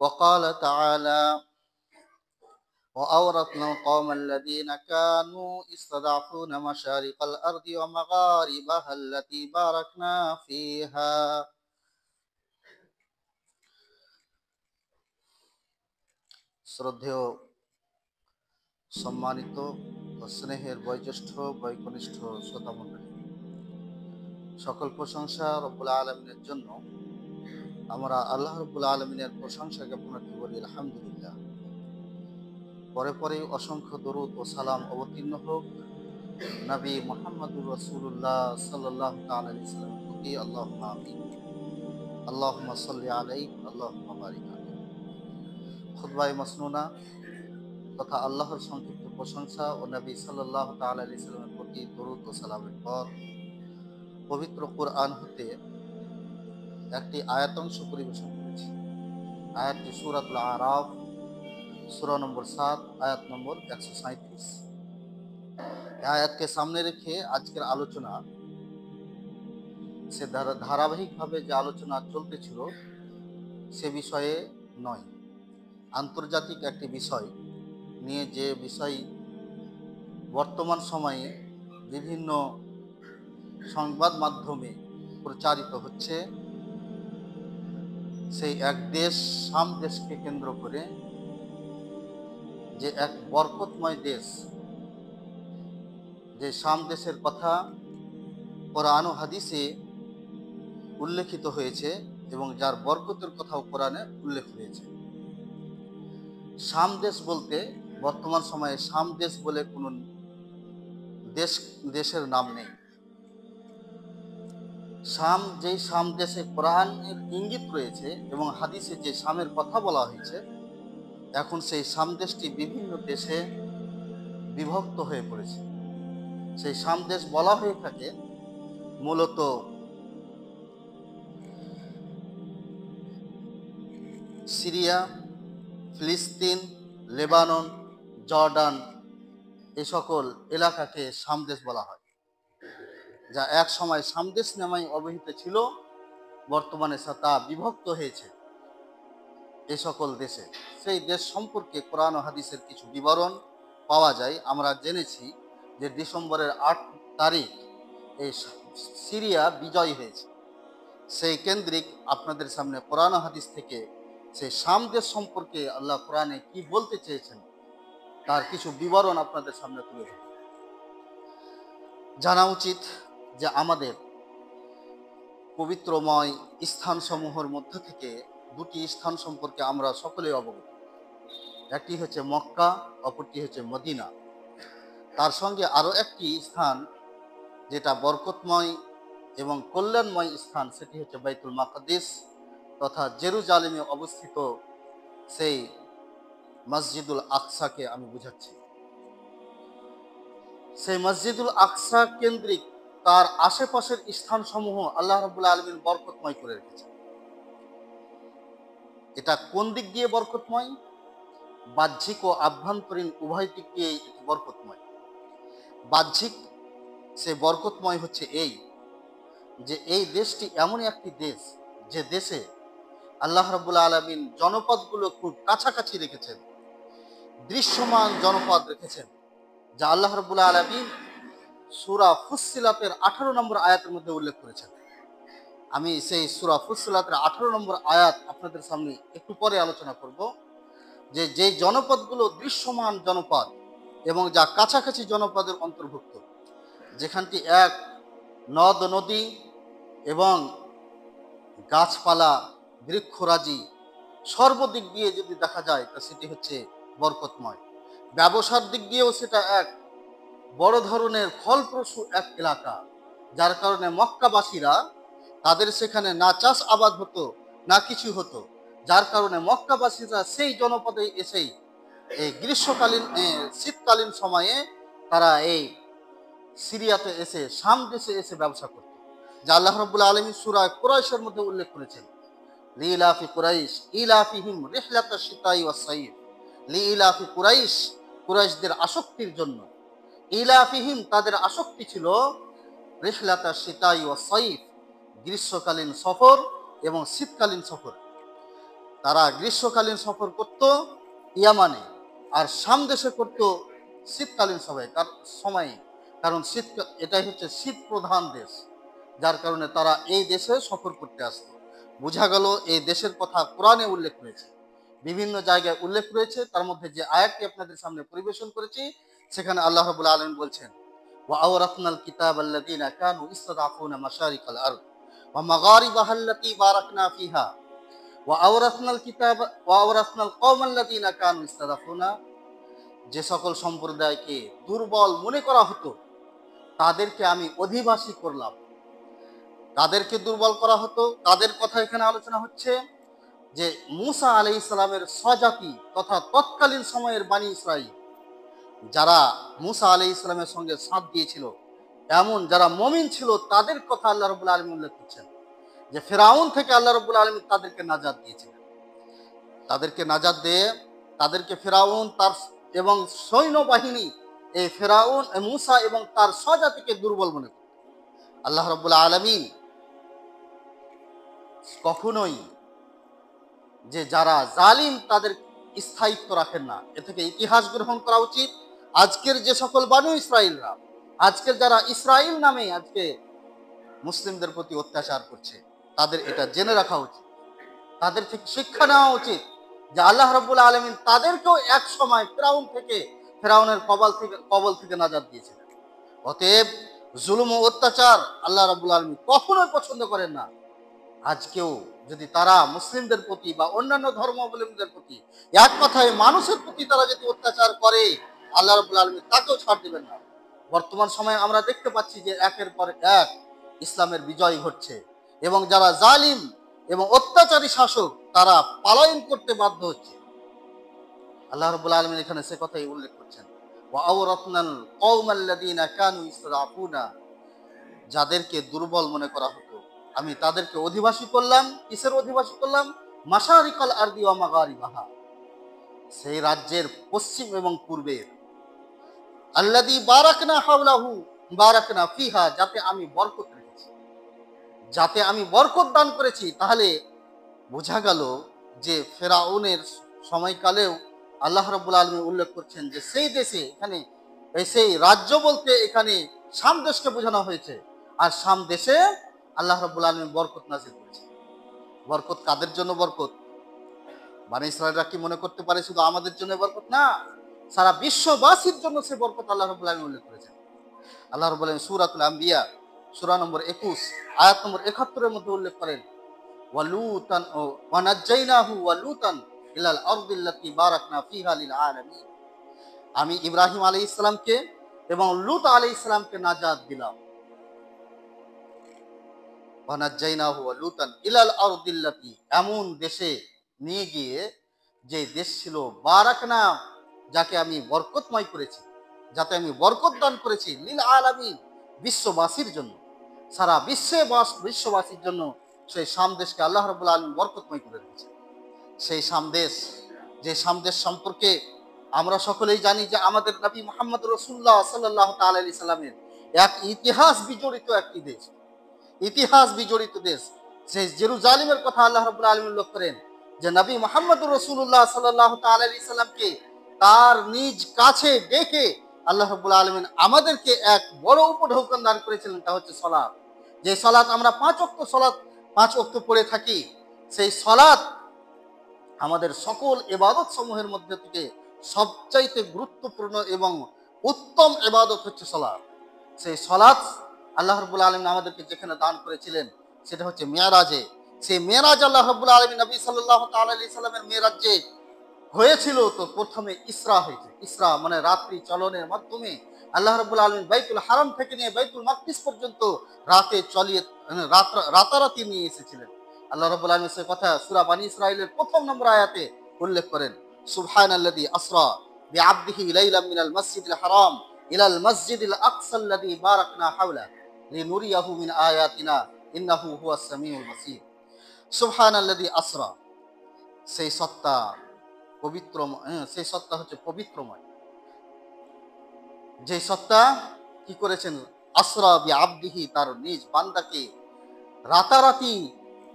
وقال تعالى وأورثنا القوم الذين كانوا يستضعفون مشارق الأرض ومغاربها التي باركنا فيها শ্রদ্ধেয় সম্মানিত ও স্নেহের বয়োজ্যেষ্ঠ বয়োকনিষ্ঠ শ্রোতামণ্ডলী, সকল প্রশংসা রব্বুল আলামিনের জন্য। আমরা আল্লাহ রব্বুল আলামিনের প্রশংসা জ্ঞাপনার্থে বলি আলহামদুলিল্লাহ। পরে পরে অসংখ্য দরুদ ও সালাম অবতীর্ণ হোক নবী মুহাম্মদুর রাসূলুল্লাহ সাল্লাল্লাহু তাআলা আলাইহি ওয়াসাল্লামের প্রতি। আল্লাহুম্মা আমিন। আল্লাহুম্মা সাল্লি আলাইহি আল্লাহুম্মা বারিক আলাইহি। খুতবায়ে মাসনুনা তথা আল্লাহর সংক্ষিপ্ত প্রশংসা ও নবী সাল্লাল্লাহু তাআলা আলাইহি ওয়াসাল্লামের প্রতি দরুদ ও সালামের পর পবিত্র কুরআন হতে একটি আয়াতাংশ পরিবেশন করেছি। আয়াতটি সূরাতুল আরাফ, সূরা নম্বর 7, আয়াত নম্বর 137। এই আয়াতকে সামনে রেখে আজকের আলোচনা সে ধারাবাহিকভাবে যে আলোচনা চলতেছিল সে বিষয়ে নয়, আন্তর্জাতিক একটি বিষয় নিয়ে, যে বিষয় বর্তমান সময়ে বিভিন্ন সংবাদ মাধ্যমে প্রচারিত হচ্ছে। সেই এক দেশ, শাম দেশকে কেন্দ্র করে, যে এক বরকতময় দেশ, যে শাম দেশের কথা কোরআন ও হাদিসে উল্লেখিত হয়েছে এবং যার বরকতের কথাও কোরআনে উল্লেখ হয়েছে। শাম দেশ বলতে বর্তমান সময়ে শাম দেশ বলে কোনো দেশের নাম নেই। শাম, যেই শাম দেশে কোরআনের ইঙ্গিত রয়েছে এবং হাদিসে যে শামের কথা বলা হয়েছে, এখন সেই শাম দেশটি বিভিন্ন দেশে বিভক্ত হয়ে পড়েছে। সেই শাম দেশ বলা হয়ে থাকে মূলত সিরিয়া, ফিলিস্তিন, লেবানন, জর্ডান, এই সকল এলাকাকে শাম দেশ বলা হয়, যা এক সময় শাম দেশ নামে অবহিত ছিল। বর্তমানে তা বিভক্ত হয়েছে এই সকল দেশে। সেই দেশ সম্পর্কে কোরআন ও হাদিসের কিছু বিবরণ পাওয়া যায়। আমরা জেনেছি যে ডিসেম্বরের 8 তারিখ এই সিরিয়া বিজয় হয়েছে। সেই কেন্দ্রিক আপনাদের সামনে কোরআন ও হাদিস থেকে সেই শাম দেশ সম্পর্কে আল্লাহ কোরআনে কি বলতে চেয়েছেন তার কিছু বিবরণ আপনাদের সামনে তুলে ধরি। জানা উচিত যে আমাদের পবিত্রময় স্থানসমূহের মধ্য থেকে দুটি স্থান সম্পর্কে আমরা সকলেই অবগত। একটি হচ্ছে মক্কা, অপরটি হচ্ছে মদিনা। তার সঙ্গে আরও একটি স্থান যেটা বরকতময় এবং কল্যাণময় স্থান, সেটি হচ্ছে বাইতুল মাকদিস তথা জেরুজালেমে অবস্থিত সেই মসজিদুল আকসাকে আমি বুঝাচ্ছি। সেই মসজিদুল আকসা কেন্দ্রিক তার আশেপাশের স্থানসমূহ আল্লাহ রাব্বুল আলামিন বরকতময় করে রেখেছেন। এটা কোন দিক দিয়ে বরকতময়? বাহ্যিক ও আভ্যন্তরীণ উভয় দিক দিয়ে বরকতময়। বাহ্যিক সে বরকতময় হচ্ছে এই যে এই দেশটি এমন একটি দেশ যে দেশে আল্লাহ রাব্বুল আলামিন জনপদগুলো খুব কাছাকাছি রেখেছেন, দৃশ্যমান জনপদ রেখেছেন, যা আল্লাহ রাব্বুল আলামিন সূরা ফুসসিলাতের 18 নম্বর আয়াতের মধ্যে উল্লেখ করেছেন। আমি সেই সূরা ফুসসিলাতের 18 নম্বর আয়াত আপনাদের সামনে একটু পরে আলোচনা করব, যে যেই জনপদগুলো দৃশ্যমান জনপদ এবং যা কাছাকাছি জনপদের অন্তর্ভুক্ত, যেখানটি এক নদ নদী এবং গাছপালা বৃক্ষরাজি সর্বদিক দিয়ে যদি দেখা যায় তা সেটি হচ্ছে বরকতময়। ব্যবসার দিক দিয়েও সেটা এক বড় ধরনের ফলপ্রসূ এক এলাকা, যার কারণে মক্কাবাসীরা তাদের সেখানে না চাষ আবাদ হতো না কিছু হতো, যার কারণে মক্কাবাসীরা সেই জনপদে এসেই এই গ্রীষ্মকালীন শীতকালীন সময়ে তারা এই সিরিয়াতে এসে শাম দেশে এসে ব্যবসা করত, যা আল্লাহ রাব্বুল আলামিন সূরা কুরাইশের মধ্যে উল্লেখ করেছেন। লিইলাফি কুরাইশ ইলাফিহিম রিহলাতাশ শিতাই ওয়াস সাইফ। লিইলাফি কুরাইশ, কুরাইশদের আসক্তির জন্য, ইলাফিহিম তাদের আসক্তি ছিল, রিহলাতাশ শিতাই ওয়াস সাইফ গ্রীষ্মকালীন সফর এবং শীতকালীন সফর। তারা গ্রীষ্মকালীন সফর করত ইয়ামানে, আর শাম দেশে করত শীতকালীন সময়ে, কারণ এটাই হচ্ছে শীত প্রধান দেশ, যার কারণে তারা এই দেশে সফর করতে আসতো। বোঝা গেল এই দেশের কথা কোরআনে উল্লেখ রয়েছে, বিভিন্ন জায়গায় উল্লেখ রয়েছে। তার মধ্যে যে আয়াতটি আপনাদের সামনে পরিবেশন করেছি, সেখানে আল্লাহ রাব্বুল আলামিন বলছেন, ওয়া আওরাসনাল কিতাবাল্লাযীনা কানু ইসতাদআফুনা মাশারিকাল আরদ ওয়া মাগারিবাহা আল্লাতী বারাকনা ফিহা ওয়া আওরাসনাল কওমাল্লাযীনা কানু ইসতাদআফুনা। যে সকল সম্প্রদায়কে দুর্বল মনে করা হতো তাদেরকে আমি অধিবাসী করলাম। তাদেরকে দুর্বল করা হতো, তাদের কথা এখানে আলোচনা হচ্ছে যে মূসা আলাইহিস সালামের স্বজাতি তথা তৎকালীন সময়ের বানী ইসরাঈল, যারা মূসা আলাইহিস সালামের সঙ্গে সাথ দিয়েছিল, এমন যারা মুমিন ছিল, তাদের কথা আল্লাহ রাব্বুল আলামিন উল্লেখ করছেন যে ফিরআউন থেকে আল্লাহ রাব্বুল আলামিন তাদেরকে নাজাত দিয়েছিলেন। তাদেরকে নাজাত দিয়ে তাদেরকে ফিরআউন তার এবং সৈন্যবাহিনী, এই ফিরআউন মূসা এবং তার স্বজাতিকে দুর্বল মনে করত। আল্লাহ রাব্বুল আলামিন কখনোই যে যারা জালিম তাদের স্থায়িত্ব রাখেন না, এ থেকে ইতিহাস গ্রহণ করা উচিত। আজকের যে সকল বানু ইসরাইলরা, আজকের যারা ইসরাইল নামে আজকে মুসলিমদের প্রতি অত্যাচার করছে, তাদের এটা জেনে রাখা উচিত, তাদের থেকে শিক্ষা নেওয়া উচিত যে আল্লাহ রাব্বুল আলামিন তাদেরকেও এক সময় ফিরআউনের কবল থেকে নাজাত দিয়েছিলেন। অতএব জুলুম ও অত্যাচার আল্লাহ রাব্বুল আলামিন কখনোই পছন্দ করেন না। আজকেও যদি তারা মুসলিমদের প্রতি বা অন্যান্য ধর্মাবলম্বীদের প্রতি, এক কথায় মানুষের প্রতি তারা যদি অত্যাচার করে, আল্লাহ রাব্বুল আলামিন তাকেও ছাড় দিবেন না। বর্তমান সময়ে আমরা দেখতে পাচ্ছি যে একের পর এক ইসলামের বিজয় ঘটছে এবং যারা জালিম এবং অত্যাচারী শাসক তারা পলায়ন করতে বাধ্য হচ্ছে। আল্লাহ রাব্বুল আলামিন এখানে সে কথাই উল্লেখ করছেন, ওয়া আওরাসনাল কওমাল্লাযীনা কানু ইসতাদআফুনা। যাদেরকে দুর্বল মনে করা হতো আমি তাদেরকে অধিবাসী করলাম। কিসের অধিবাসী করলাম? মাশারিকাল আরদি ওয়া মাগারিবাহা, সেই রাজ্যের পশ্চিম এবং পূর্বের। আল্লাযী বারাকনা ফিহা, যাতে আমি বরকত রেখেছি, যাতে আমি বরকত দান করেছি। তাহলে বোঝা গেল যে ফিরআউনের সময়কালেও আল্লাহ রাব্বুল আলামিন উল্লেখ করছেন যে সেই দেশে, এখানে সেই রাজ্য বলতে এখানে শাম দেশকে বোঝানো হয়েছে, আর শাম দেশে আল্লাহ রাব্বুল আলামিন বরকত নাযিল করেছেন। বরকত কাদের জন্য বরকত? বনী ইসরাঈলরা কি মনে করতে পারে শুধু আমাদের জন্য বরকত? না, সারা বিশ্ববাসীর জন্য সে বরকত আল্লাহ রাব্বুল আলামিন উল্লেখ করেছেন। আল্লাহ রাব্বুল আলামিন সূরাতুল আম্বিয়া সূরা নম্বর 21 আয়াত নম্বর 71 এর মধ্যে উল্লেখ করেন, ওয়ালুতান ওয়া নাজ্জাইনাহু ওয়ালুতান ইলাল আরদিল্লাতী বারাকনা ফিহা লিল আলামিন। আমি ইব্রাহিম আলাইহিস সালামকে এবং লূত আলাইহিস সালামকে নাজাত দিলাম। ওয়া নাজ্জাইনাহু ওয়ালুতান ইলাল আরদিল্লাতী, এমন দেশে নিয়ে গিয়ে যে দেশ ছিল বারাকনা, যাকে আমি বরকতময় করেছি, যাতে আমি বরকত দান করেছি, লিল আলামিন, বিশ্ববাসীর জন্য, সারা বিশ্ববাসীর জন্য সেই শাম দেশকে আল্লাহ রাব্বুল আলামিন বরকতময় করে রেখেছেন। সেই শাম দেশ, যে শাম দেশ সম্পর্কে আমরা সকলেই জানি যে আমাদের নবী মুহাম্মদ রাসূলুল্লাহ সাল্লাল্লাহু তাআলা আলাইহি সাল্লামের এক ইতিহাস বিজড়িত একটি দেশ, ইতিহাস বিজড়িত দেশ। সেই জেরুজালেমের কথা আল্লাহ রাব্বুল আলামিন উল্লেখ করেন যে নবী মুহাম্মদ রাসূলুল্লাহ সাল্লাল্লাহু তাআলা আলাইহি সাল্লামকে তার নিজ কাছে ডেকে আল্লাহ রাব্বুল আলামিন আমাদেরকে এক বড় উপঢৌকন দান করেছিলেন, তা হচ্ছে সালাত। যে সালাত আমরা 5 ওয়াক্ত পড়ে থাকি, সেই সালাত আমাদের সকল ইবাদত সমূহের মধ্যে থেকে সবচাইতে গুরুত্বপূর্ণ এবং উত্তম ইবাদত হচ্ছে সালাত। সেই সালাত আল্লাহ রাব্বুল আলামিন আমাদেরকে যেখানে দান করেছিলেন সেটা হচ্ছে মেরাজে। সেই মেরাজ আল্লাহ রাব্বুল আলামিন নবী সাল্লাল্লাহু তাআলা আলাইহি সাল্লামের মেরাজ যে হয়েছিল, তো প্রথমে ইসরা হয়েছে। ইসরা মানে রাত্রি চলনের মাধ্যমে আল্লাহ রাব্বুল আলামিন বাইতুল হারাম থেকে নিয়ে বাইতুল মাকদিস পর্যন্ত রাতারাতি নিয়ে এসেছিলেন। আল্লাহ রাব্বুল আলামিন সে কথা সূরা বনী ইসরাঈলের প্রথম নম্বর আয়াতে উল্লেখ করেন, সুবহানাল্লাযী আসরা বিআবদিহি লাইলাম মিনাল মাসজিদিল হারাম ইলাল মাসজিদিল আকসাল্লাযী বারাকনা হাওলা লিনুরিয়াহু মিন আয়াতিনা ইন্নাহু হুয়াস সামিউল বাসীর। সুবহানাল্লাযী আসরা, সেই সত্তা পবিত্র, সেই সত্তা হচ্ছে পবিত্রময়, যে সত্তা কি করেছেন, আসরা বিআবদিহি, তার নিজ বান্দাকে রাতারাতি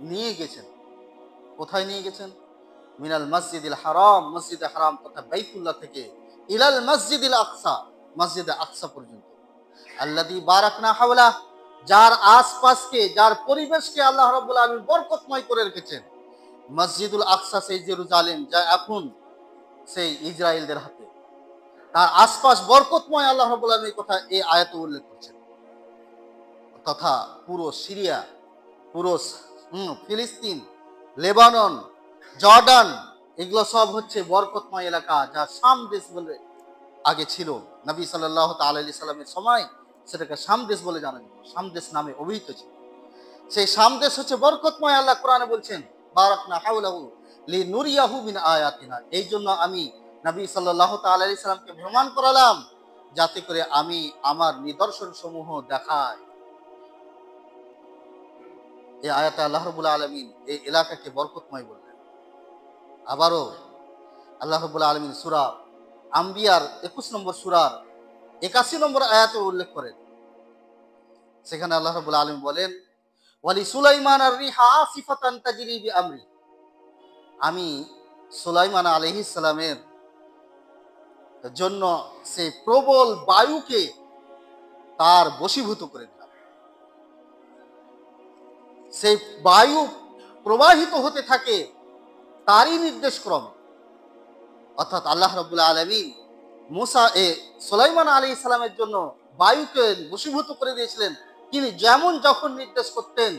নিয়ে গেছেন। কোথায় নিয়ে গেছেন? মিনাল মসজিদিল হারাম, মসজিদে হারাম তথা বাইতুল্লাহ থেকে, ইলাল মসজিদিল আকসা, মসজিদে আকসা পর্যন্ত, আল্লাযী বারাকনা হাওলা, যার আশপাশকে, যার পরিবেশকে আল্লাহ রাব্বুল আলামিন বরকতময় করে রেখেছেন। মসজিদুল আকসা সেই জেরুজালেম, যা এখন সেই ইসরায়েলদের হাতে, তার আশপাশ বরকতময় আল্লাহ রাব্বুল আলামিন কথা এই আয়াতে উল্লেখ করছেন। তথা পুরো সিরিয়া, পুরো ফিলিস্তিন, লেবানন, জর্ডান, এগুলো সব হচ্ছে বরকতময় এলাকা, যা শাম দেশ বলে আগে ছিল। নবী সাল্লাল্লাহু তাআলা আলাইহি সাল্লামের সময় সেটাকে শাম দেশ বলে জানা যেত, শাম দেশ নামে অভিহিত ছিল। সেই শাম দেশ হচ্ছে বরকতময়। আল্লাহ কোরআনে বলছেন বারাকনা হাওলাহু লিনুরিয়াহু মিন আয়াতিনা, এই জন্য আমি নবী সাল্লাল্লাহু তাআলা আলাইহি সাল্লামকে ভ্রমণ করালাম, যাতে করে আমি আমার নিদর্শন সমূহ দেখাই। এই আয়াতে আল্লাহ রাব্বুল আলামিন এই এলাকাকে বরকতময় বললেন। আবারও আল্লাহ রাব্বুল আলামিন সূরা আম্বিয়ার 21 নম্বর সূরার 81 নম্বর আয়াতে উল্লেখ করেন। সেখানে আল্লাহ রাব্বুল আলামিন বলেন, ওয়ালি সুলাইমান আর-রিহা আসিফাতান তাজরি বিআমরি, আমি সুলাইমান আলাইহিস সালামের জন্য সেই প্রবল বায়ুকে তার বশীভূত করে দিলাম। সেই বায়ু প্রবাহিত হতে থাকে তারই নির্দেশ ক্রমে। অর্থাৎ আল্লাহ রাব্বুল আলামিন সুলাইমান আলাইহিস সালামের জন্য বায়ুকে বশীভূত করে দিয়েছিলেন। তিনি যেমন যখন নির্দেশ করতেন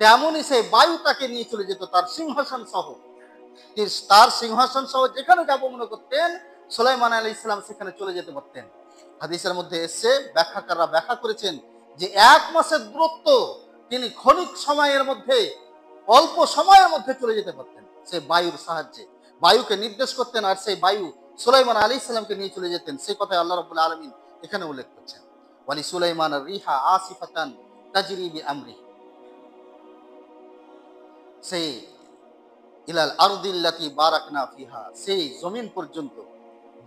তেমনই সেই বায়ু তাকে নিয়ে চলে যেত তার সিংহাসন সহ। তার সিংহাসন সহ যেখানে যাব মনে করতেন সুলাইমান আলাইহিস সালাম সেখানে চলে যেতে পারতেন। হাদিসের মধ্যে এসে ব্যাখ্যাকাররা ব্যাখ্যা করেছেন যে 1 মাসের দূরত্ব তিনি ক্ষণিক সময়ের মধ্যে, অল্প সময়ের মধ্যে চলে যেতে পারতেন সেই বায়ুর সাহায্যে। বায়ুকে নির্দেশ করতেন আর সেই বায়ু সুলাইমান আলাইহিস সালামকে নিয়ে চলে যেতেন। সেই কথাই আল্লাহ রাব্বুল আলামিন এখানে উল্লেখ করছেন, ওয়ালি সুলাইমান আর-রিহা আসিফাতান তাজরি বিআমরি, সেই ইলাল আরদিল্লাতি বারাকনা ফিহা, সেই জমিন পর্যন্ত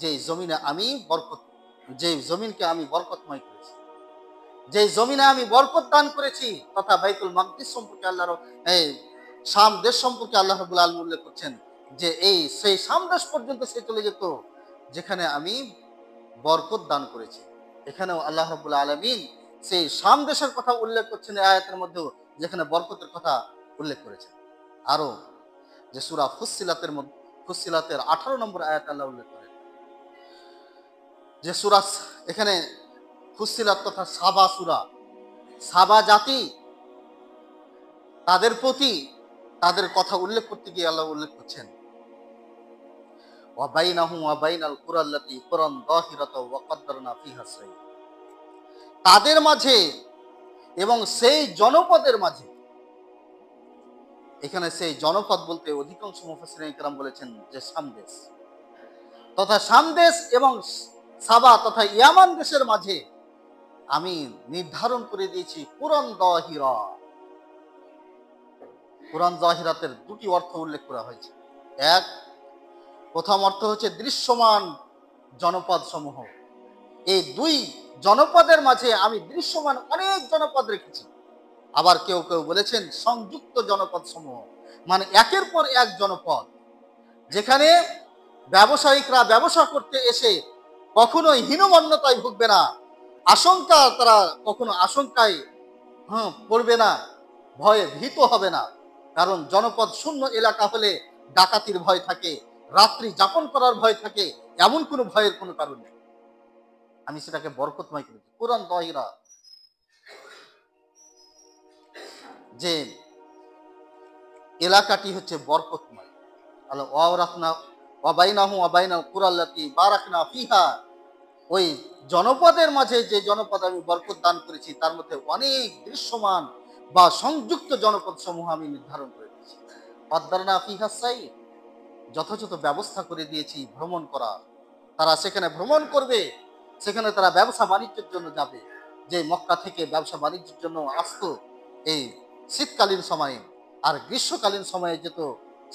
যে জমিনে আমি বরকত, যে জমিনকে আমি বরকতময় করেছি, যে জমিনে আমি বরকত দান করেছি, তথা বাইতুল মাকদিস সম্পর্কে আল্লাহর এই শাম দেশ সম্পর্কে আল্লাহ রাব্বুল আলামিন উল্লেখ করছেন যে এই সেই শাম দেশ পর্যন্ত সে চলে যেত যেখানে আমি বরকত দান করেছি। এখানেও আল্লাহ রাব্বুল আলামিন সেই শাম দেশের কথা উল্লেখ করছেন এই আয়াতের মধ্যেও, যেখানে বরকতের কথা উল্লেখ করেছেন। আরো যে সূরা ফুসসিলাতের মধ্যে, ফুসসিলাতের 18 নম্বর আয়াত আল্লাহ উল্লেখ করেন যে সূরা, এখানে ফুসসিলাত তথা সাবা সূরা, সাবা জাতি, তাদের প্রতি তাদের কথা উল্লেখ করতে গিয়ে আল্লাহ উল্লেখ করছেন ওয়া বাইনাহু ওয়া বাইনাল কুরাল্লাতি কুরান যাহিরাতা ওয়া কদ্দারনা ফিহা সাইর, তাদের মাঝে এবং সেই জনপদের মাঝে। এখানে সেই জনপদ বলতে অধিকাংশ মুফাসসিরিন কেরাম বলেছেন যে শাম দেশ, তথা শাম দেশ এবং সাবা তথা ইয়ামান দেশের মাঝে আমি নির্ধারণ করে দিয়েছি কুরান যাহিরা। কুরান যাহিরাতের 2টি অর্থ উল্লেখ করা হয়েছে। এক, প্রথম অর্থ হচ্ছে দৃশ্যমান জনপদ সমূহ। এই 2 জনপদের মাঝে আমি দৃশ্যমান অনেক জনপদ রেখেছি। আবার কেউ কেউ বলেছেন সংযুক্ত জনপদ সমূহ, মানে একের পর এক জনপদ, যেখানে ব্যবসায়িকরা ব্যবসা করতে এসে কখনোই হীনমন্যতায় ভুগবে না, আশঙ্কা, তারা কখনো আশঙ্কায় পড়বে না, ভয়ে ভীত হবে না। কারণ জনপদ শূন্য এলাকা হলে ডাকাতির ভয় থাকে, রাত্রি যাপন করার ভয় থাকে, এমন কোনো ভয়ের কোনো কারণ নেই। আমি সেটাকে বরকতময় করেছি। কুরআন যাহিরা, যে এলাকাটি হচ্ছে বরকতময়। আল্লাহ ওয়ারাকনা ওয়া বাইনাহু ওয়া বাইনাল কুরাল্লাতি বারাকনা ফিহা, ওই জনপদের মাঝে যে জনপদ আমি বরকত দান করেছি তার মধ্যে অনেক দৃশ্যমান বা সংযুক্ত জনপদ সমূহ আমি নির্ধারণ করে দিয়েছি। কদ্দারনা ফিহা সাইর, যথাযথ ব্যবস্থা করে দিয়েছি ভ্রমণ করা। তারা সেখানে ভ্রমণ করবে, সেখানে তারা ব্যবসা বাণিজ্যের জন্য যাবে। যে মক্কা থেকে ব্যবসা বাণিজ্যের জন্য আসতো এই শীতকালীন সময়ে, আর গ্রীষ্মকালীন সময়ে যেত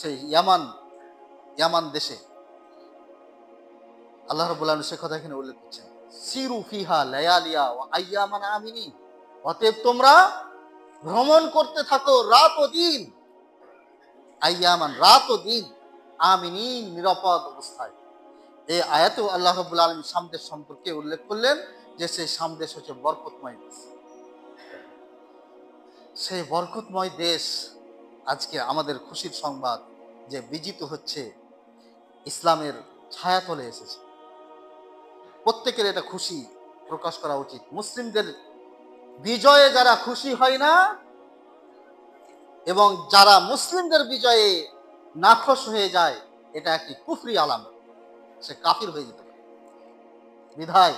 সেই ইয়ামান দেশে। আল্লাহ রাব্বুল আলামিন সে কথা এখানে উল্লেখ করছেন, সিরু ফিহা লায়ালিয়া ওয়া আইয়ামান আমিনিন, অতএব তোমরা ভ্রমণ করতে থাকো রাত ও দিন, আইয়ামান রাত ও দিন, আমিনিন, নিরাপদ অবস্থায়। এই আয়াতেও আল্লাহ রাব্বুল আলামিন সামদেশ সম্পর্কে উল্লেখ করলেন যে সেই সামদেশ হচ্ছে বরকতময় দেশ। সেই বরকতময় দেশ আজকে আমাদের খুশির সংবাদ যে বিজিত হচ্ছে, ইসলামের ছায়াতলে এসেছে। প্রত্যেকের এটা খুশি প্রকাশ করা উচিত। মুসলিমদের বিজয়ে যারা খুশি হয় না এবং যারা মুসলিমদের বিজয়ে নাখোশ হয়ে যায়, এটা একটি কুফরি আলামত, সে কাফির হয়ে যেতে পারে। বিধায়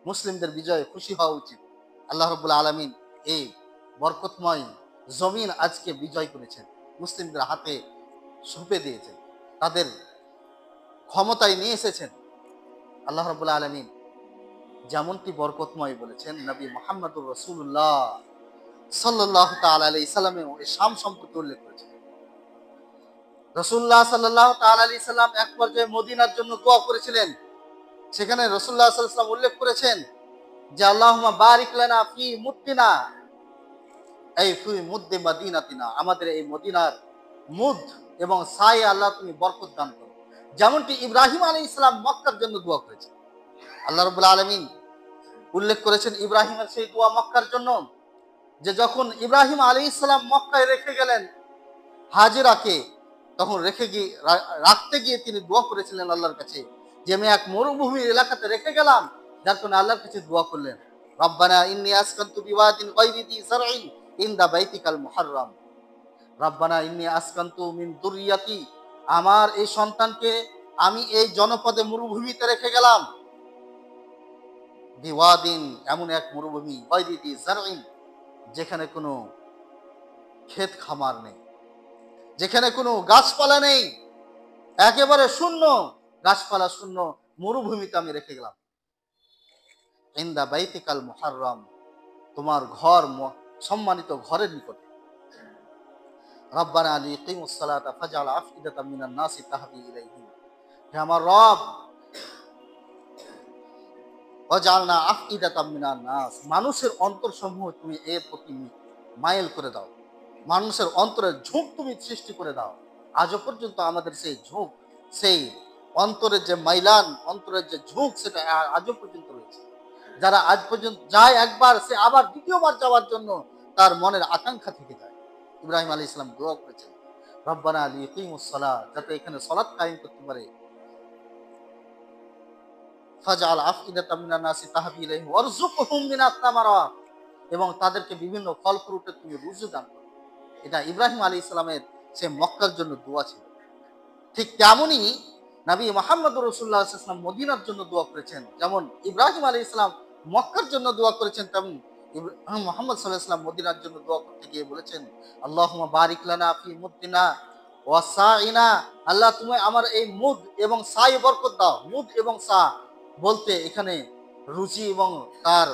মুসলিমদের বিজয়ে খুশি হওয়া উচিত। আল্লাহ রাব্বুল আলামিন এই বরকতময় জমিন আজকে বিজয় করেছেন, মুসলিমদের হাতে সঁপে দিয়েছেন, তাদের ক্ষমতায় নিয়ে এসেছেন। আল্লাহ রাব্বুল আলামিন যেমনটি বরকতময় বলেছেন, নবী মুহাম্মদুর রাসূলুল্লাহ সাল্লাল্লাহু তাআলা আলাইহি সাল্লামে এই শাম সম্পর্কে উল্লেখ করেছেন। রাসূলুল্লাহ সাল্লাল্লাহু তাআলা আলাইহি সাল্লাম এক পর্যায়ে মদিনার জন্য দোয়া করেছিলেন। সেখানে রাসূলুল্লাহ সাল্লাল্লাহু আলাইহি সাল্লাম উল্লেখ করেছেন যে আল্লাহুম্মা বারিক লানা ফি মুদ্দিনা, এই ফি মুদ্দি মদিনাতিনা, আমাদের এই মদিনার মুদ এবং সায়ে আল্লাহ তুমি বরকত দান করো। যেমনটি ইব্রাহিম আলাইহিস সালাম মক্কার জন্য দোয়া করেছেন। আল্লাহ রাব্বুল আলামিন উল্লেখ করেছেন ইব্রাহিমের সেই দোয়া মক্কার জন্য, যে যখন ইব্রাহিম আলাইহিস সালাম মক্কায় রেখে গেলেন হাজেরাকে, তখন রাখতে গিয়ে তিনি দোয়া করেছিলেন আল্লাহর কাছে যে আমি এক মরুভূমির এলাকাতে রেখে গেলাম, যার কারণে আল্লাহর কাছে দোয়া করলেন, রব্বানা ইন্নী আসকানতু বিওয়াদিন গায়রি যী যারইন ইনদা বাইতিকাল মুহাররাম, রব্বানা ইন্নী আসকানতু মিন যুররিয়াতি, আমার এই সন্তানকে আমি এই জনপদে মরুভূমিতে রেখে গেলাম, বিওয়াদিন, এমন এক মরুভূমি, গায়রি যী যারইন, যেখানে কোনো ক্ষেত খামার নেই, যেখানে কোনো গাছপালা নেই, একেবারে শূন্য, গাছপালা শূন্য মরুভূমিতে আমি রেখে গেলাম। ইনদা বাইতিকাল মুহাররাম, তোমার ঘর সম্মানিত ঘরের নিকটে। রব্বানা লিকিমুস সালাতা ফাজআল আফইদাতাম মিনান নাসি তাহদি ইলাইহিম, হে আমার রব, ওয়াজআলনা আফইদাতাম মিনান নাস, মানুষের অন্তরসমূহ তুমি এর প্রতি মাইল করে দাও, মানুষের অন্তরের ঝোঁক তুমি সৃষ্টি করে দাও। আজও পর্যন্ত আমাদের সেই ঝোঁক, সেই অন্তরের যে মাইলান, অন্তরের যে ঝোঁক, সেটা আজও পর্যন্ত রয়েছে। যারা আজ পর্যন্ত যায় একবার, সে আবার দ্বিতীয়বার যাওয়ার জন্য তার মনের আকাঙ্ক্ষা থেকে যায়। ইব্রাহিম আলাইহিস সালাম দোয়া করেছেন রব্বানা লিকিমুস সালাত, যাতে এখানে সালাত কায়েম করতে পারে। ফাজআল আফইদাতাম মিনান নাসি তাহদি ইলাইহি ওয়ারযুকহুম মিনাত তামারাত, এবং তাদেরকে বিভিন্ন ফল ফ্রুটের তুমি রুজি দান করো। এটা ইব্রাহিম আলাইহিস সালামের সে মক্কার জন্য দোয়া ছিল। ঠিক তেমনই নবী মুহাম্মদুর রাসূলুল্লাহ সাল্লাল্লাহু আলাইহি ওয়াসাল্লাম মদিনার জন্য দোয়া করেছেন। যেমন ইব্রাহিম আলাইহিস সালাম মক্কার জন্য দোয়া করেছেন, তেমন মুহাম্মদ সাল্লাল্লাহু আলাইহি ওয়াসাল্লাম মদিনার জন্য দোয়া করতে গিয়ে বলেছেন, আল্লাহুম্মা বারিক লানা ফি মুদ্দিনা ওয়া সাইনা, আল্লাহ তুমি আমার এই মুদ এবং সাই বরকত দাও। মুদ এবং সা বলতে এখানে রুচি এবং তার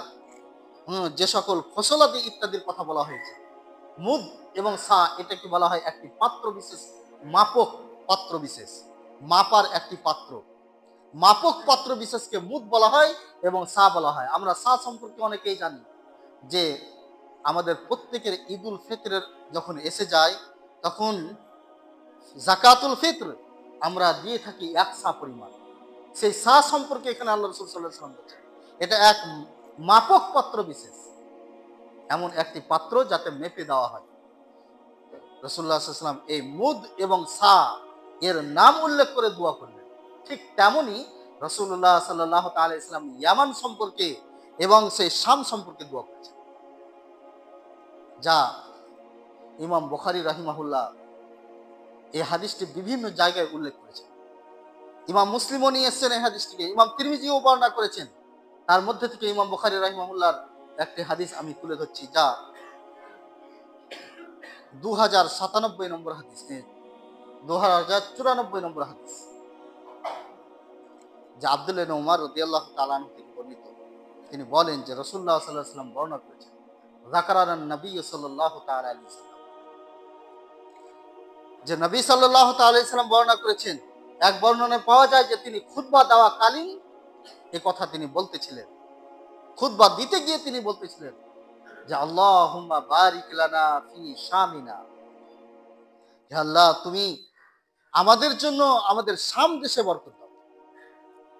যে সকল ফসলাদি ইত্যাদির কথা বলা হয়েছে। মুদ এবং সা, এটাকে বলা হয় একটি পাত্র বিশেষ, মাপক পাত্র বিশেষ, মাপার একটি পাত্র, মাপক পাত্র বিশেষকে মুদ বলা হয় এবং সা বলা হয়। আমরা সা সম্পর্কে অনেকেই জানি যে আমাদের প্রত্যেকের ঈদুল ফিতরের যখন এসে যায়, তখন যাকাতুল ফিতর আমরা দিয়ে থাকি এক সা পরিমাণ। সেই সা সম্পর্কে এখানে আল্লাহ রাসূল সাল্লাল্লাহু আলাইহি ওয়াসাল্লাম বলেছেন, এটা এক মাপক পাত্র বিশেষ, এমন একটি পাত্র যাতে মেপে দেওয়া হয়। রাসূলুল্লাহ সাল্লাল্লাহু আলাইহি ওয়াসাল্লাম এই মুদ এবং সা এর নাম উল্লেখ করে দোয়া করলেন। ঠিক তেমনি রাসূলুল্লাহ সাল্লাল্লাহু তাআলা আলাইহি ওয়াসাল্লাম ইয়ামান সম্পর্কে এবং সেই শাম সম্পর্কে দোয়া করেছেন, যা ইমাম বুখারী রাহিমাহুল্লাহ এই হাদিসটি বিভিন্ন জায়গায় উল্লেখ করেছেন। ইমাম মুসলিমও নিয়ে এসেছেন এই হাদিসটিকে, ইমাম তিরমিজিও বর্ণনা করেছেন। তার মধ্যে থেকে ইমাম বুখারী রাহিমাহুল্লাহর একটি হাদিস আমি তুলে ধরছি, যা 2097 নম্বর হাদিস, 2094 নম্বর হাদিস, যা আব্দুল্লাহ ইবনে উমর রাদিয়াল্লাহু তাআলা আনহু থেকে বর্ণিত। তিনি বলেন যে রাসূলুল্লাহ সাল্লাল্লাহু আলাইহি ওয়াসাল্লাম বর্ণনা করেছেন, যাকারান নবী সাল্লাল্লাহু তাআলা আলাইহি ওয়াসাল্লাম, যে নবী সাল্লাল্লাহু তাআলা আলাইহি ওয়াসাল্লাম বর্ণনা করেছেন। এক বর্ণনায় পাওয়া যায় যে তিনি খুতবা দেওয়া কালীন এই কথা তিনি বলতেছিলেন, খুতবা দিতে গিয়ে তিনি বলতেছিলেন যে আল্লাহুম্মা বারিক লানা ফি শামিনা, হে আল্লাহ তুমি আমাদের জন্য আমাদের শাম দেশে বরকত দাও।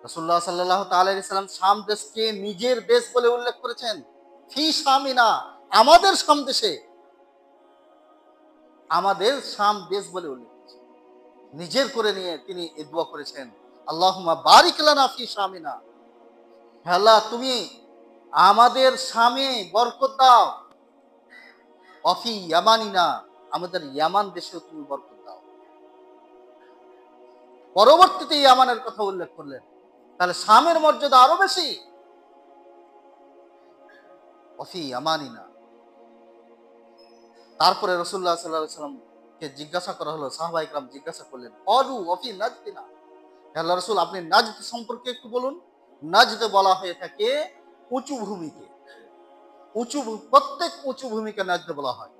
রাসূলুল্লাহ সাল্লাল্লাহু তাআলা আলাইহি সাল্লাম শাম দেশকে নিজের দেশ বলে উল্লেখ করেছেন। ফি শামিনা, আমাদের শাম দেশে, আমাদের শাম দেশ বলে উল্লেখ করেছেন। নিজের করে নিয়ে তিনি এই দোয়া করেছেন, আল্লাহুম্মা বারিক লানা ফি শামিনা, হে আল্লাহ তুমি আমাদের শামে বরকত দাও, অফি ইয়ামানিনা, আমাদের ইয়ামান দেশেও তুমি বরকত দাও। পরবর্তীতে ইয়ামানের কথা উল্লেখ করলেন, তাহলে শামের মর্যাদা আরো বেশি। অফি ইয়ামানিনা। তারপরে রাসূলুল্লাহ সাল্লাল্লাহু আলাইহি সাল্লামকে জিজ্ঞাসা করা হলো, সাহাবায়ে কেরাম জিজ্ঞাসা করলেন, ক্বালু অফি নাজদিনা, হে আল্লাহর রাসূল আপনি নাজদ সম্পর্কে একটু বলুন। নাজদ বলা হয়ে থাকে উঁচু ভূমিকে, প্রত্যেক উঁচু ভূমিকে নাজদ বলা হয়।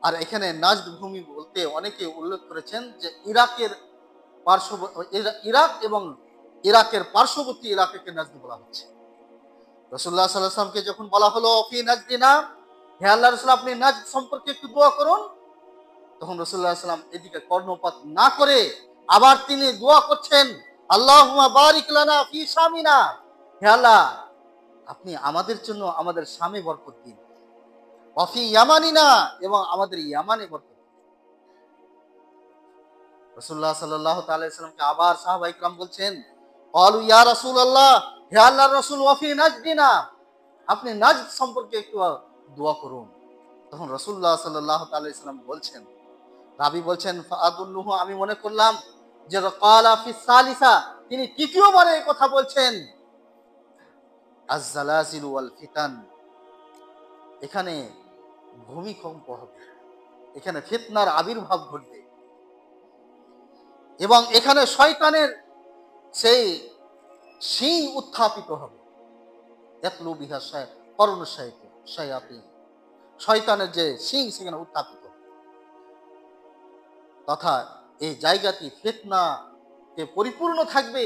আর এখানে নাজদ ভূমি বলতে অনেকে উল্লেখ করেছেন যে ইরাক এবং ইরাকের পার্শ্ববর্তী এলাকাকে নাজদ বলা হচ্ছে। রাসূলুল্লাহ সাল্লাল্লাহু আলাইহি ওয়াসাল্লামকে যখন বলা হলো ফি নাজদিনা, হে আল্লাহর রাসূল আপনি নাজদ সম্পর্কে একটু দোয়া করুন, তখন রাসূলুল্লাহ সাল্লাল্লাহু আলাইহি ওয়াসাল্লাম এদিকে কর্ণপাত না করে আবার তিনি দোয়া করছেন, আল্লাহুম্মা বারিক লানা ফি শামিনা, হে আল্লাহ আপনি আমাদের জন্য আমাদের শামে বরকত দিন, ওয়াফি ইয়ামানিনা, এবং আমাদের ইয়ামানে বরকত দিন। রাসূলুল্লাহ সাল্লাল্লাহু তাআলা আলাইহি ওয়াসাল্লামকে আবার সাহাবায়ে কেরাম বলছেন, ক্বালু ইয়া রাসূলুল্লাহ, হে আল্লাহর রাসূল ওয়াফি নাজদিনা, আপনি নাজদ সম্পর্কে একটু দোয়া করুন। তখন রাসূলুল্লাহ সাল্লাল্লাহু তাআলা আলাইহি ওয়াসাল্লাম বলছেন, রাবী বলছেন, ফাআদুল্লুহু, আমি মনে করলাম যে ক্বালা ফি সালিসা, তিনি তৃতীয়বারে এই কথা বলছেন, আজ-জালাজিলু ওয়াল ফিতান, এখানে ভূমিকম্প হবে, এখানে ফিতনার আবির্ভাব ঘটবে, এবং এখানে শয়তানের সেই সিং উত্থাপিত হবে। ইয়াতলু বিহা শায়াতিন, শয়তানের যে সিং সেখানে উত্থাপিত হবে, তথা এই জায়গাটি ফিতনাতে পরিপূর্ণ থাকবে,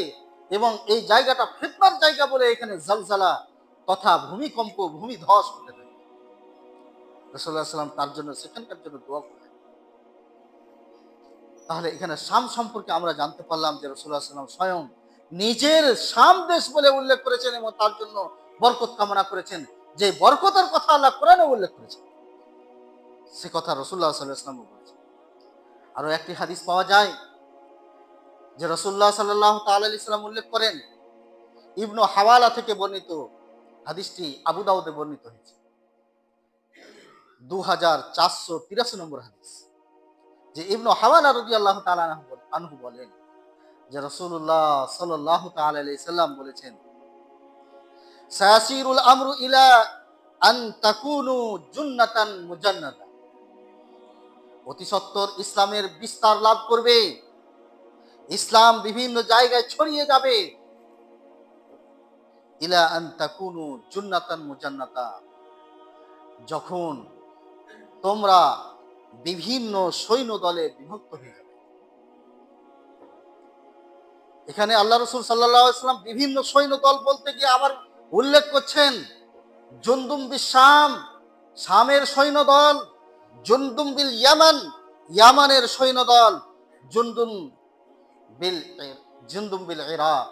এবং এই জায়গাটা ফিতনার জায়গা বলে এখানে জালজালা তথা ভূমিকম্প, ভূমিধস হতে থাকে। রাসূলুল্লাহ সাল্লাল্লাহু আলাইহি ওয়াসাল্লাম তার জন্য সেখানকার জন্য দোয়া করেন। তাহলে এখানে শাম সম্পর্কে আমরা জানতে পারলাম যে রাসূলুল্লাহ সাল্লাল্লাহু আলাইহি ওয়াসাল্লাম স্বয়ং নিজের শাম দেশ বলে উল্লেখ করেছেন এবং তার জন্য বরকত কামনা করেছেন। যে বরকতের কথা আল্লাহ কোরআনে উল্লেখ করেছেন, সে কথা রাসূলুল্লাহ সাল্লাল্লাহু আলাইহি ওয়াসাল্লাম বলেছেন। আরো একটি হাদিস পাওয়া যায় যে রাসূলুল্লাহ সাল্লাল্লাহু তাআলা আলাইহি ওয়াসাল্লাম উল্লেখ করেন, ইবনু হাওয়ালা থেকে বর্ণিত, হাদিসটি আবু দাউদে বর্ণিত হয়েছে, 2483 নম্বর হাদিস, যে ইবনু হাওয়ালা রাদিয়াল্লাহু তাআলা আনহু বলেন যে রাসূলুল্লাহ সাল্লাল্লাহু তাআলা আলাইহি সাল্লাম বলেছেন, সায়াসিরুল আমরু ইলা আন তাকুনু জুন্নাতান মুজান্নাদা, অতি সত্বর ইসলামের বিস্তার লাভ করবে, ইসলাম বিভিন্ন জায়গায় ছড়িয়ে যাবে, ইলা আন তাকুনু জুন্নাতান মুজান্নাতা, যখন তোমরা বিভিন্ন সৈন্য দলে বিভক্ত হয়ে যাবে। এখানে আল্লাহ রাসূল সাল্লাল্লাহু আলাইহি ওয়াসাল্লাম বিভিন্ন সৈন্য দল বলতে গিয়ে আবার উল্লেখ করছেন জুনদুম বিশ শাম, শামের সৈন্য দল, জুনদুম বিল ইয়ামান, ইয়ামানের সৈন্য দল, জুনদুম বিল ইরাক,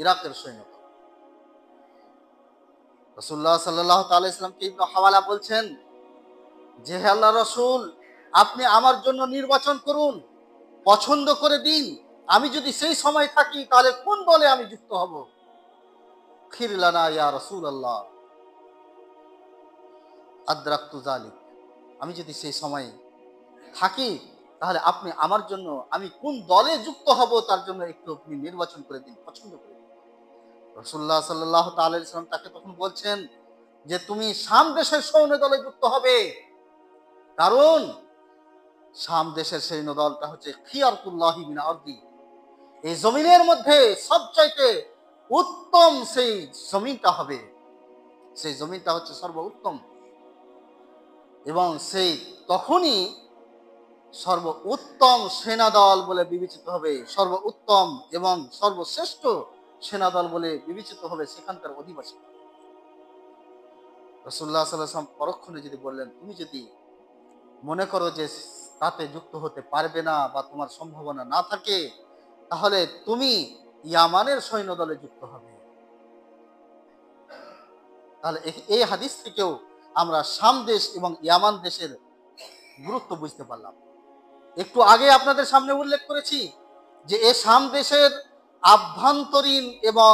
ইরাকের সৈন্য দল। রাসূলুল্লাহ সাল্লাল্লাহু তাআলা আলাইহি ওয়াসাল্লামকে ইবনে হাওয়ালা বলছেন যে হে আল্লাহর রাসূল আপনি আমার জন্য নির্বাচন করুন, পছন্দ করে দিন, আমি যদি সেই সময় থাকি তাহলে কোন দলে আমি যুক্ত হব। খির লানা ইয়া রাসূলুল্লাহ আদরাকতু যালিক, আমি যদি সেই সময় থাকি তাহলে আপনি আমার জন্য আমি কোন দলে যুক্ত হব তার জন্য একটু আপনি নির্বাচন করে দিন, পছন্দ করে দিন। রাসূলুল্লাহ সাল্লাল্লাহু তাআলা আলাইহি ওয়াসাল্লাম তাকে তখন বলছেন যে তুমি শাম দেশের সৈন্য দলে যুক্ত হবে, কারণ শাম দেশের সৈন্য দলটা হচ্ছে খিয়ারতুল্লাহি মিন আরদি, এই জমিনের মধ্যে সবচাইতে উত্তম সেই জমিনটা হবে, সেই জমিনটা হচ্ছে সর্বোত্তম, এবং সেই তখনই সর্বোত্তম সেনাদল বলে বিবেচিত হবে, সর্বোত্তম এবং সর্বশ্রেষ্ঠ সেনাদল বলে বিবেচিত হবে সেখানকার অধিবাসী। রাসূলুল্লাহ সাল্লাল্লাহু আলাইহি ওয়াসাল্লাম পরক্ষণে যদি বললেন, তুমি যদি মনে করো যে তাতে যুক্ত হতে পারবে না বা তোমার সম্ভাবনা না থাকে, তাহলে তুমি ইয়ামানের সৈন্যদলে যুক্ত হবে। তাহলে এই হাদিস থেকেও আমরা শাম দেশ এবং ইয়ামান দেশের গুরুত্ব বুঝতে পারলাম। একটু আগে আপনাদের সামনে উল্লেখ করেছি যে এই শাম দেশের আভ্যন্তরীণ এবং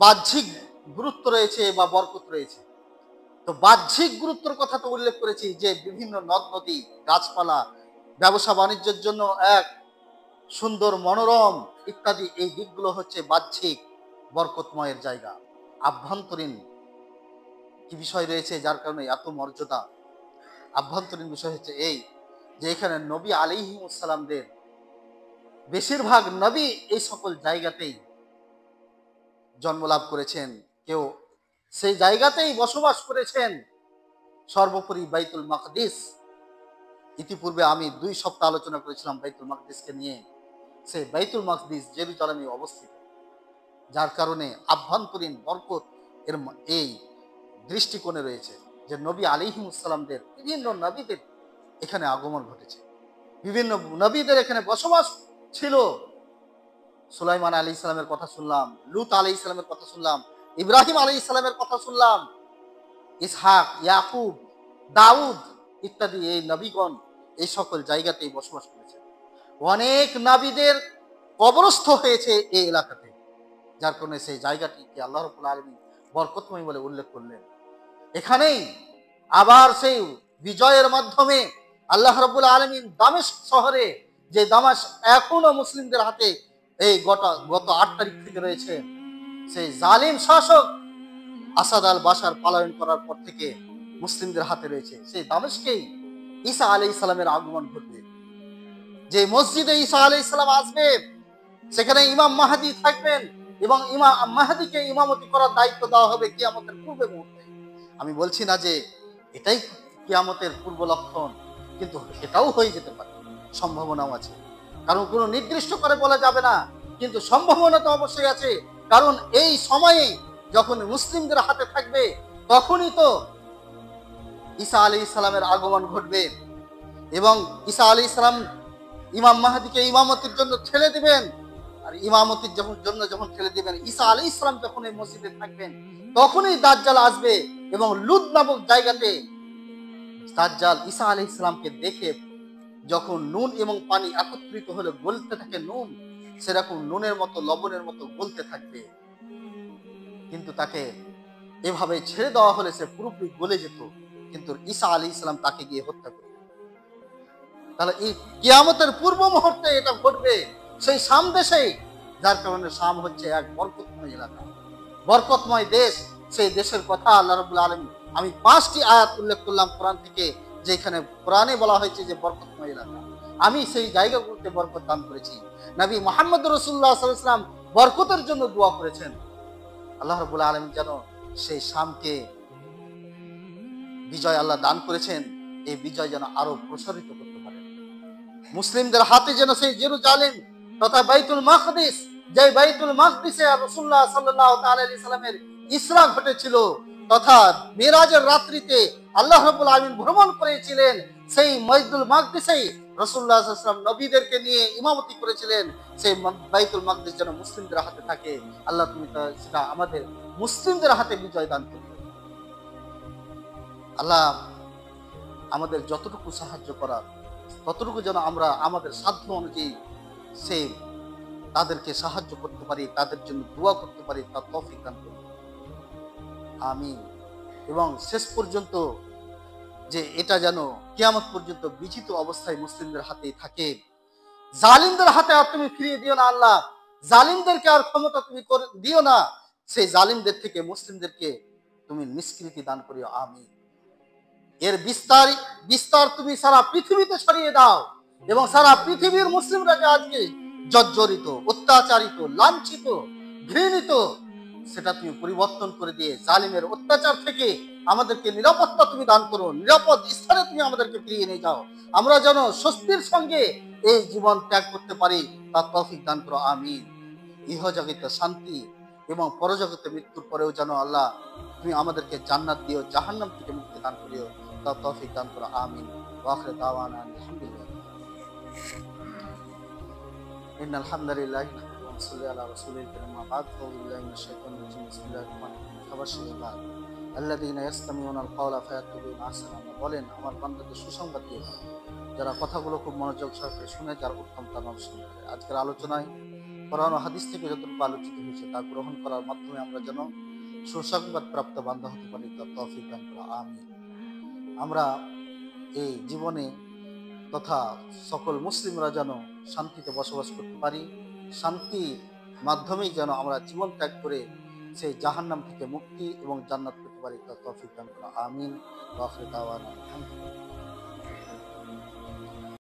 বাহ্যিক গুরুত্ব রয়েছে বা বরকত রয়েছে। তো বাহ্যিক গুরুত্বের কথা তো উল্লেখ করেছি যে বিভিন্ন নদ নদী, গাছপালা, ব্যবসা বাণিজ্যের জন্য এক সুন্দর মনোরম ইত্যাদি, এই দিকগুলো হচ্ছে বাহ্যিক বরকতময়ের জায়গা। আভ্যন্তরীণ কি বিষয় রয়েছে যার কারণে এত মর্যাদা? আভ্যন্তরীণ বিষয় হচ্ছে এই যে এখানে নবী আলাইহিমুসসালামদের বেশিরভাগ নবী এই সকল জায়গাতেই জন্মলাভ করেছেন, কেউ সেই জায়গাতেই বসবাস করেছেন। সর্বোপরি বাইতুল মাকদিস, ইতিপূর্বে আমি 2 সপ্তাহ আলোচনা করেছিলাম বাইতুল মাকদিসকে নিয়ে। সেই বাইতুল মাকদিস জেরুজালেমে অবস্থিত, যার কারণে আভ্যন্তরীণ বরকত এর এই দৃষ্টিকোণে রয়েছে যে নবী আলাইহিমুসসালামদের বিভিন্ন নবীদের এখানে আগমন ঘটেছে, বিভিন্ন নবীদের এখানে বসবাস ছিল। সুলাইমান আলাইহিস সালামের কথা শুনলাম, লূত আলাইহিস সালামের কথা শুনলাম, ইব্রাহিম আলাইহিস সালামের কথা শুনলাম, ইসহাক, ইয়াকুব, দাউদ ইত্যাদি এই নবীগণ এই সকল জায়গাতেই বসবাস করেছে। অনেক নবীদের কবরস্থ হয়েছে এই এলাকাতে, যার কারণে সেই জায়গাটিকে আল্লাহ রাব্বুল আলামিন বরকতময় বলে উল্লেখ করলেন। এখানেই আবার সেই বিজয়ের মাধ্যমে আল্লাহ রাব্বুল আলামিন দামেস্ক শহরে, যে দামেস্ক এখনো মুসলিমদের হাতে এই গত 8 তারিখ থেকে রয়েছে, সেই জালিম শাসক আসাদ আল বাশার পালায়ন করার পর থেকে মুসলিমদের হাতে রয়েছে। সেই দামেস্কেই ঈসা আলাইহিস সালামের আগমন ঘটবে। যে মসজিদে ঈসা আলাইহিস সালাম আসবে, সেখানে ইমাম মাহদী থাকবেন এবং ইমাম মাহদীকে ইমামতি করার দায়িত্ব দেওয়া হবে কিয়ামতের পূর্বে মুহূর্তে। আমি বলছি না যে এটাই কিয়ামতের পূর্ব লক্ষণ, কিন্তু এটাও হয়ে যেতে পারে, সম্ভাবনাও আছে। কারণ কোনো নির্দিষ্ট করে বলা যাবে না, কিন্তু সম্ভাবনা তো অবশ্যই আছে। কারণ এই সময়ে যখন মুসলিমদের হাতে থাকবে, তখনই তো ঈসা আলাইহিস সালামের আগমন ঘটবে এবং ঈসা আলাইহিস সালাম ইমাম মাহদীকে ইমামতির জন্য ঠেলে দিবেন। আর ইমামতির যখন ঠেলে দিবেন, ঈসা আলাইহিস সালাম যখন এই মসজিদে থাকবেন, তখনই দাজ্জাল আসবে এবং লুদ নামক জায়গাতে দাজ্জাল ঈসা আলাইহিস সালামকে দেখে যখন নুন এবং পানি একত্রিত হলে গলতে থাকে নুন, সেরকম নুনের মতো লবণের মতো গলতে থাকবে। কিন্তু তাকে এভাবে ছেড়ে দেওয়া হলে সে পুরোপুরি গলে যেত, কিন্তু ঈসা আলাইহিস সালাম তাকে গিয়ে হত্যা করবে। তাহলে এই কিয়ামতের পূর্ব মুহূর্তে এটা ঘটবে সেই শাম দেশেই, যার কারণে শাম হচ্ছে এক বরকতময় এলাকা, বরকতময় দেশ। সেই দেশের কথা আল্লাহ রাব্বুল আলামিন, আমি 5টি আয়াত উল্লেখ করলাম কোরআন থেকে, যেখানে কোরআনে বলা হয়েছে যে বরকতময় এলাকা। আমি সেই জায়গাগুলোতে বরকত দান করেছি। নবী মুহাম্মদ রাসূলুল্লাহ সাল্লাল্লাহু আলাইহি ওয়াসাল্লাম বরকতের জন্য দোয়া করেছেন। আল্লাহ রাব্বুল আলামিন যেন সেই শামকে বিজয় আল্লাহ দান করেছেন, এই বিজয় যেন আরো প্রসারিত করতে পারেন। মুসলিমদের হাতে যেন সেই জেরুজালেম তথা বাইতুল মাকদিস, যে বাইতুল মাকদিসে রাসূলুল্লাহ সাল্লাল্লাহু তাআলা আলাইহি সাল্লামের ইসরা ঘটেছিল, তথা মিরাজের রাত্রিতে আল্লাহ রাব্বুল আলামিন ভ্রমণ করেছিলেন, সেই বাইতুল মাকদিসেই রাসূলুল্লাহ সাল্লাল্লাহু আলাইহি ওয়াসাল্লাম নবীদেরকে নিয়ে ইমামতি করেছিলেন। সেই বাইতুল মাকদিস যেন মুসলিমদের হাতে থাকে। আল্লাহ তুমি সেটা আমাদের মুসলিমদের হাতে বিজয় দান করুন। আল্লাহ আমাদের যতটুকু সাহায্য করার, ততটুকু যেন আমরা আমাদের সাধ্য অনুযায়ী সে তাদেরকে সাহায্য করতে পারি, তাদের জন্য দোয়া করতে পারি, তার তৌফিক দান করুন, আমিন। এবং শেষ পর্যন্ত যে এটা যেন কিয়ামত পর্যন্ত বিজিত অবস্থায় মুসলিমদের হাতেই থাকে। জালিমদের হাতে আর তুমি ফিরিয়ে দিও না আল্লাহ, জালিমদেরকে আর ক্ষমতা তুমি দিও না। সেই জালিমদের থেকে মুসলিমদেরকে তুমি নিষ্কৃতি দান করিও, আমিন। এর বিস্তার তুমি সারা পৃথিবীতে ছড়িয়ে দাও এবং সারা পৃথিবীর মুসলিমরা যে আজকে জর্জরিত, অত্যাচারিত, লাঞ্ছিত, ঘৃণিত, সেটা তুমি পরিবর্তন করে দিয়ে জালিমের অত্যাচার থেকে আমাদেরকে নিরাপত্তা তুমি দান করো, নিরাপদ স্থানে তুমি আমাদেরকে ফিরিয়ে নিয়ে যাও। আমরা যেন স্বস্তির সঙ্গে এই জীবন ত্যাগ করতে পারি, তার তৌফিক দান করো, আমিন। ইহজগতে শান্তি এবং পরজগতে মৃত্যুর পরেও যেন আল্লাহ তুমি আমাদেরকে জান্নাত দিও, জাহান্নাম থেকে মুক্তি দান করিও, তার তৌফিক দান করো, আমিন। ওয়া আখিরু দাওয়ানা আলহামদুলিল্লাহ। ইন্নাল হামদালিল্লাহি নাহমাদুহু ওয়া নুসাল্লি আলা রাসূলিল কারীম মা বা'দ আউযু বিল্লাহি মিনাশ শাইতানির রাজীম বিসমিল্লাহির রহমানির রহিম ফাবাশশিরিল ইবাদ আল্লাযীনা ইয়াসতামিউনাল কাওলা ফায়াত্তাবিউনা আহসানা। আল্লাহ বলেন, আমার বান্দাদের সুসংবাদ দিয়ে দাও যারা কথাগুলো খুব মনোযোগ সহকারে শুনে, যার উত্তম তার অনুসরণ করে। আজকের আলোচনায় কোরআন ও হাদিস থেকে যতটুকু আলোচিত হয়েছে তা গ্রহণ করার মাধ্যমে আমরা যেন সুসংবাদ প্রাপ্ত বান্দা হতে পারি, তার তৌফিক দান করো, আমিন। আমরা এই জীবনে তথা সকল মুসলিমরা যেন শান্তিতে বসবাস করতে পারি, শান্তির মাধ্যমেই যেন আমরা জীবন ত্যাগ করে সেই জাহান্নাম থেকে মুক্তি এবং জান্নাত পেতে পারি, তার তৌফিক দান করো, আমিন। ওয়া আখিরু দাওয়ানা আলহামদুলিল্লাহ।